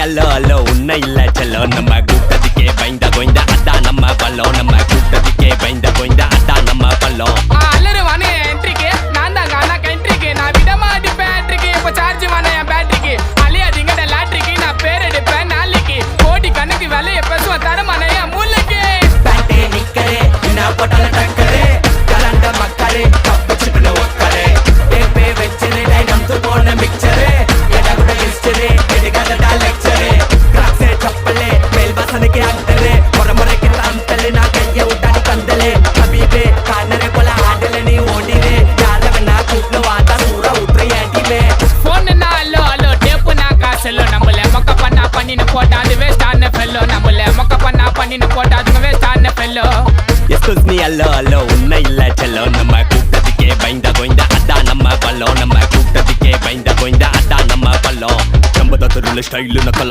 அல்லோ அல்லோ உன்னை இல்ல செல்லோ நம்ம கூட்டத்துக்கே பயந்த கோய்ந்த அதான் நம்ம பல்லம் நம்ம கூட்டத்துக்கே பயந்த கோய்ந்த அதான் நம்ம பல்லம் அல்லரு வானே என்ட்ரிக்கு நான் தான் கானா கண்ட்ரிக்கு நான் விடமா அடிப்பேன் என்ட்ரிக்கு இப்போ சார்ஜ் வானே என் பேட்டரிக்கு அழியாதீங்கட லாட்ரிக்கு நான் பேர் எடுப்பேன் நாளைக்கு கோடி கணக்கு விலைய பேசுவேன் தரமான என் மூளைக்கு பேட்டே நிக்கரே என்ன போட்டால டக்கரே கலண்ட மக்கரே கப்பு சிப்பின ஒக்கரே ஏப்பே வெச்சரே டைனம்து போன மிக்சரே எடா கூட ஹிஸ்டரி எடுக்காதடா லெக்சரே கிராக்ஸே சப்பலே மேல் வாசனைக்கு அண்டரே முறைக்கு தந்தலே நான் கைய விட்டாடி கந்தலே கபீபே கானரே போல ஆடல நீ ஓடிரே யார வேணா கூப்பிட்டு வாடா சூறா உத்ரை ஏடிவே போன் நான் அல்லோ அல்லோ டேப்பு நான் காசல்லோ நம்மள மொக்க பண்ணா பண்ணின்னு போட்டா அது வேஸ்ட் ஆன ஃபெல்லோ நம்மள மொக்க பண்ணா பண்ணின்னு போட்டா அது வேஸ்ட் ஆன ஃபெல்லோ எஸ்கூஸ் மீ அல்லோ அல்லோ உன்னை இல்ல செல்லோ நம்ம கூட்டத்துக்கே பயந்த கோய்ந்த அதான் நம்ம பல்லம் நம்ம கூட்டத்துக்கே பயந்த கோய்ந்த அதான் நம்ம பல்லம் நம்ம தத்துருள்ள ஸ்டைலு நக்கல